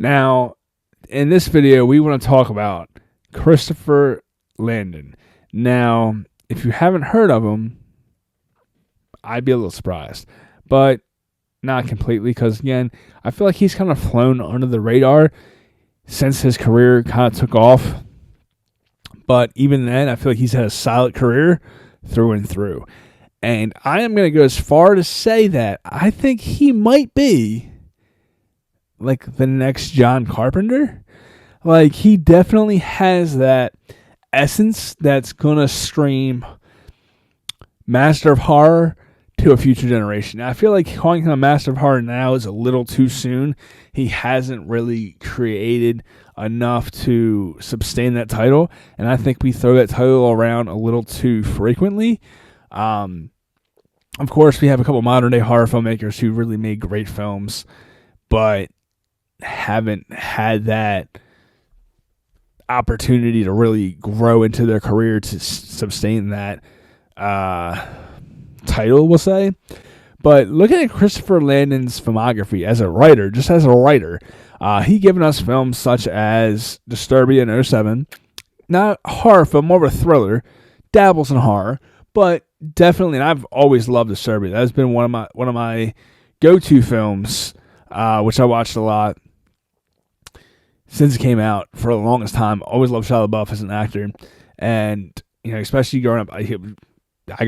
Now, in this video, we want to talk about Christopher Landon. Now, if you haven't heard of him, I'd be a little surprised, but not completely, because again, I feel like he's kind of flown under the radar since his career kind of took off. But even then, I feel like he's had a solid career through and through. And I am going to go as far to say that I think he might be like the next John Carpenter. Like, he definitely has that essence that's going to scream master of horror to a future generation. Now, I feel like calling him a master of horror now is a little too soon. He hasn't really created enough to sustain that title, and I think we throw that title around a little too frequently. Of course, we have a couple modern day horror filmmakers who really made great films, but haven't had that opportunity to really grow into their career to sustain that title, we'll say. But looking at Christopher Landon's filmography as a writer, just as a writer, he given us films such as Disturbia in 2007, not a horror film, more of a thriller, dabbles in horror, but definitely, and I've always loved Disturbia. That's been one of my go-to films, which I watched a lot since it came out for the longest time. Always loved Shia LaBeouf as an actor, and especially growing up, I grew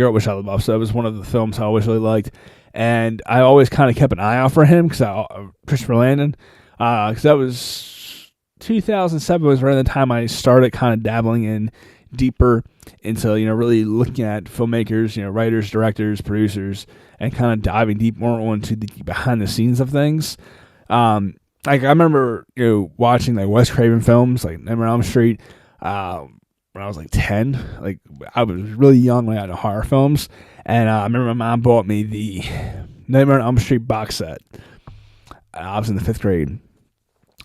up with Shia LaBeouf, so it was one of the films I always really liked, and I always kind of kept an eye out for him Christopher Landon, because that was 2007 was around the time I started kind of dabbling in deeper into really looking at filmmakers, writers, directors, producers, and kind of diving deep more into the behind the scenes of things. Like I remember watching like Wes Craven films like Nightmare on Elm Street when I was like 10. Like I was really young when I got into horror films, and I remember my mom bought me the Nightmare on Elm Street box set. I was in the 5th grade.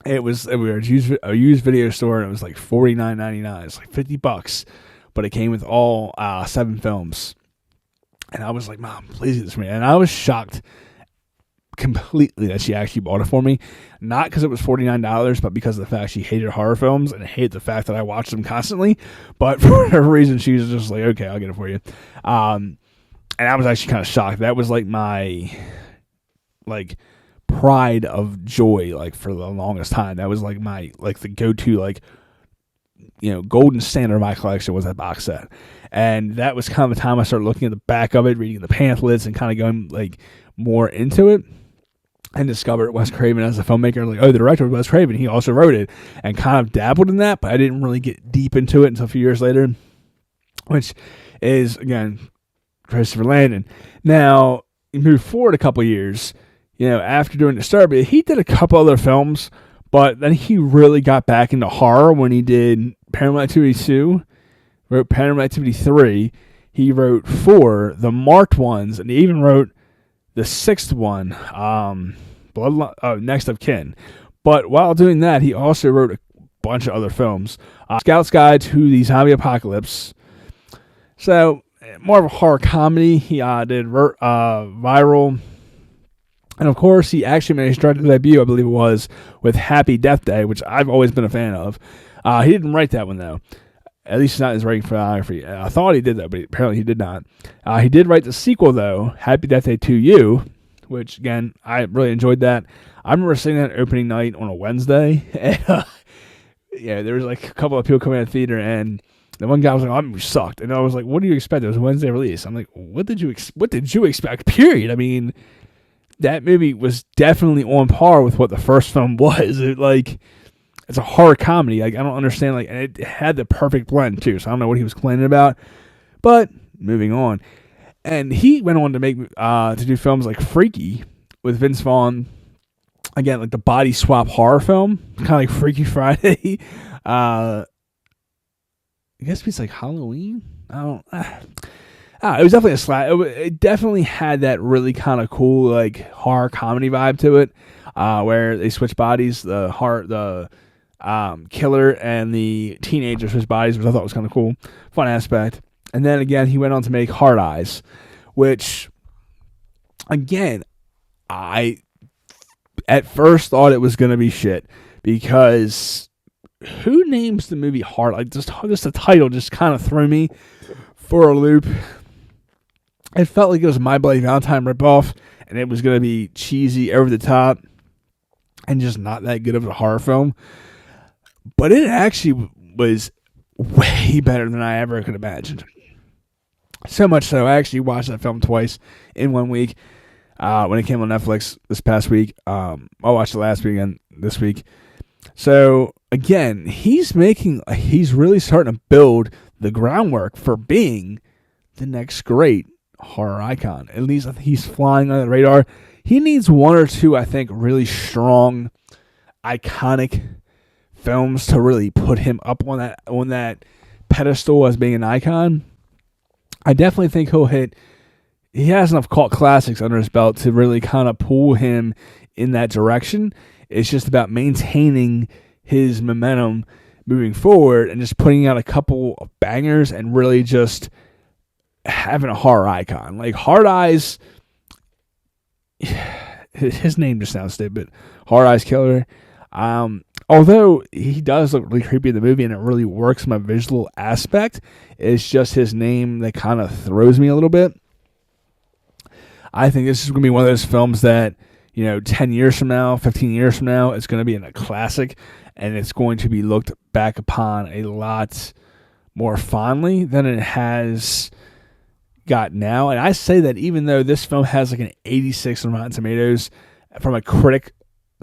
We were at a used video store, and it was like $49.99. It's like $50, but it came with all 7 films. And I was like, "Mom, please get this for me." And I was shocked completely that she actually bought it for me, not because it was $49, but because of the fact she hated horror films and hated the fact that I watched them constantly. But for whatever reason, she was just like, "Okay, I'll get it for you." And I was actually kind of shocked. That was like my pride of joy, for the longest time. That was like my the go-to golden standard of my collection was that box set. And that was kind of the time I started looking at the back of it, reading the pamphlets, and kind of going more into it, and discovered Wes Craven as a filmmaker. The director was Wes Craven. He also wrote it, and kind of dabbled in that, but I didn't really get deep into it until a few years later, which is, again, Christopher Landon. Now, you move forward a couple years, after doing Disturbia, he did a couple other films, but then he really got back into horror when he did Paranormal Activity 2, wrote Paranormal Activity 3, he wrote 4, the marked ones, and he even wrote the 6th one, Next of Kin. But while doing that, he also wrote a bunch of other films. Scout's Guide to the Zombie Apocalypse. So, more of a horror comedy. He did Viral. And of course, he actually made his director debut, I believe it was, with Happy Death Day, which I've always been a fan of. He didn't write that one, though. At least not his writing filmography. I thought he did, though, but apparently he did not. He did write the sequel, though, Happy Death Day to You, which, again, I really enjoyed that. I remember seeing that opening night on a Wednesday. And, there was a couple of people coming out of the theater, and the one guy was like, "Oh, that movie sucked." And I was like, "What do you expect? It was a Wednesday release." I'm like, what did you expect, period? I mean, that movie was definitely on par with what the first film was. It's a horror comedy. I don't understand. And it had the perfect blend too. So I don't know what he was complaining about. But moving on, and he went on to make to do films like Freaky with Vince Vaughn. Again, the body swap horror film, kind of like Freaky Friday. I guess it's like Halloween. I don't. It was definitely a slap. It definitely had that really kind of cool horror comedy vibe to it, where they switch bodies. The killer and the teenager switch bodies, which I thought was kind of cool, fun aspect. And then again, he went on to make Hard Eyes, which again, I at first thought it was going to be shit because who names the movie Heart? Like, just the title just kind of threw me for a loop. It felt like it was a My Bloody Valentine ripoff, and it was going to be cheesy, over the top, and just not that good of a horror film. But it actually was way better than I ever could imagine. So much so, I actually watched that film twice in 1 week. When it came on Netflix this past week. I watched it last week and this week. So, again, he's really starting to build the groundwork for being the next great horror icon. At least he's flying on the radar. He needs one or two, I think, really strong, iconic films to really put him up on that pedestal as being an icon. I definitely think he has enough cult classics under his belt to really kind of pull him in that direction. It's just about maintaining his momentum moving forward and just putting out a couple of bangers and really just having a horror icon. Like Hard Eyes, his name just sounds stupid. Hard Eyes Killer. Although he does look really creepy in the movie and it really works from a visual aspect, it's just his name that kind of throws me a little bit. I think this is going to be one of those films that, 10 years from now, 15 years from now, it's going to be a classic, and it's going to be looked back upon a lot more fondly than it has got now. And I say that even though this film has like an 86 on Rotten Tomatoes, from a critic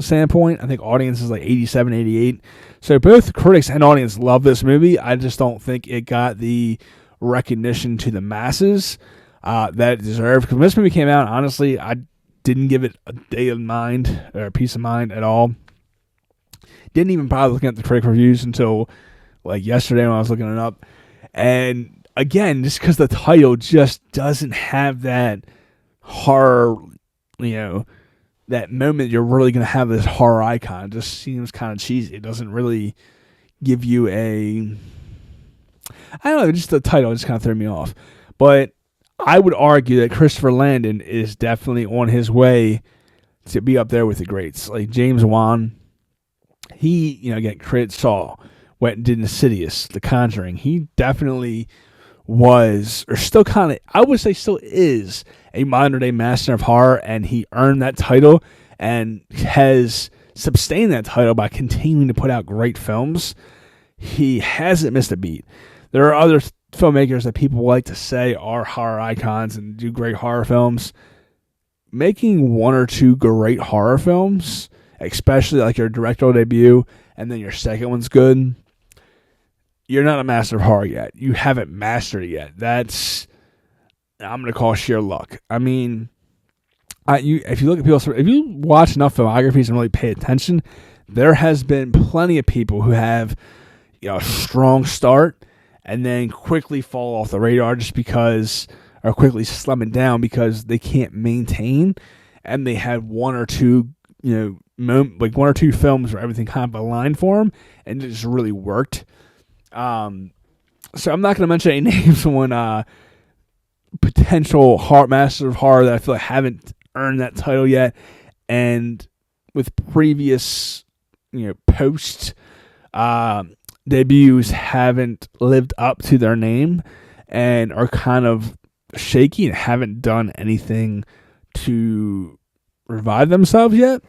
standpoint, I think audience is like 87, 88. So both critics and audience love this movie. I just don't think it got the recognition to the masses that it deserved. Because when this movie came out, honestly, I didn't give it a day of mind or a peace of mind at all. Didn't even bother looking at the critic reviews until like yesterday when I was looking it up. And again, just because the title just doesn't have that horror, that moment you're really going to have this horror icon. It just seems kind of cheesy. It doesn't really give you I don't know, just the title just kind of threw me off. But I would argue that Christopher Landon is definitely on his way to be up there with the greats. Like James Wan, he, again, critics saw, went and did Insidious, The Conjuring. He definitely was, or still kind of, I would say still is, a modern-day master of horror, and he earned that title and has sustained that title by continuing to put out great films. He hasn't missed a beat. There are other filmmakers that people like to say are horror icons and do great horror films. Making one or two great horror films, especially like your directorial debut and then your second one's good, you're not a master of horror yet. You haven't mastered it yet. That's, I'm going to call sheer luck. I mean, if you look at people, if you watch enough filmographies and really pay attention, there has been plenty of people who have a strong start and then quickly fall off the radar just because, or quickly slumming down because they can't maintain, and they had one or two, like one or two films where everything kind of aligned for them, and it just really worked. So I'm not going to mention any names on potential master of horror that I feel like haven't earned that title yet, and with previous, post debuts haven't lived up to their name and are kind of shaky and haven't done anything to revive themselves yet.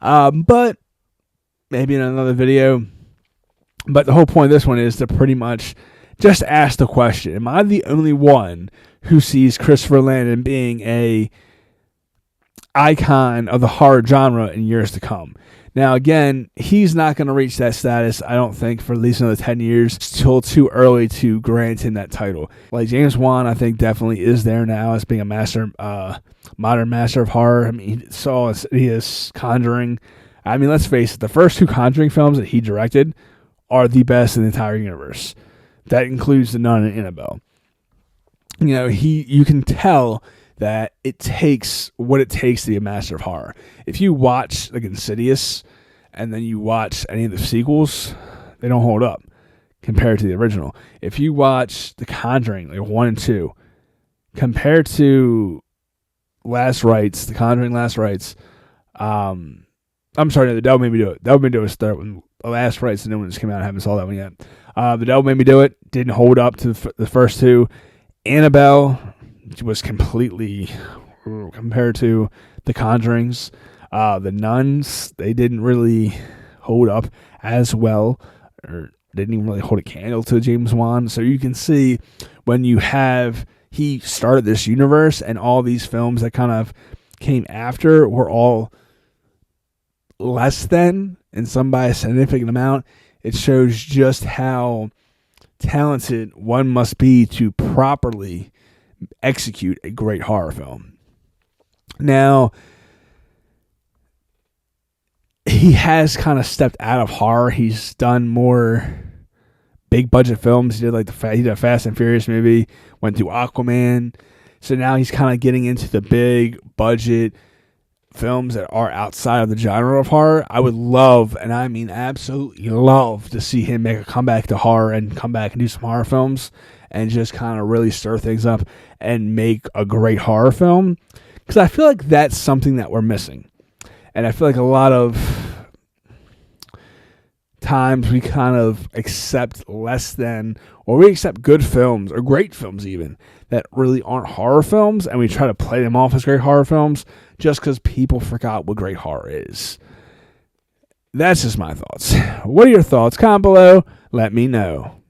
But maybe in another video. But the whole point of this one is to pretty much just ask the question, am I the only one who sees Christopher Landon being a icon of the horror genre in years to come? Now, again, he's not going to reach that status, I don't think, for at least another 10 years. It's still too early to grant him that title. Like James Wan, I think, definitely is there now as being a modern master of horror. I mean, he saw his Conjuring. I mean, let's face it, the first two Conjuring films that he directed are the best in the entire universe. That includes The Nun and Annabelle. You can tell that it takes what it takes to be a master of horror. If you watch like Insidious and then you watch any of the sequels, they don't hold up compared to the original. If you watch The Conjuring, like 1 and 2, compared to Last Rites, The Conjuring Last Rites, I'm sorry, no, The Devil Made Me Do It. Devil Made Me Do It was the third one. The Last Frights, the new one just came out. I haven't saw that one yet. The Devil Made Me Do It didn't hold up to the first two. Annabelle was completely compared to The Conjurings. The Nuns, they didn't really hold up as well, or didn't even really hold a candle to James Wan. So you can see when he started this universe, and all these films that kind of came after were all less than, and some by a significant amount. It shows just how talented one must be to properly execute a great horror film. Now, he has kind of stepped out of horror. He's done more big budget films. He did a Fast and Furious movie, went to Aquaman. So now he's kind of getting into the big budget films that are outside of the genre of horror. I would love, and I mean absolutely love, to see him make a comeback to horror and come back and do some horror films and just kind of really stir things up and make a great horror film. Because I feel like that's something that we're missing. And I feel like a lot of times we kind of accept less than, or we accept good films, or great films even, that really aren't horror films, and we try to play them off as great horror films just because people forgot what great horror is. That's just my thoughts. What are your thoughts? Comment below. Let me know.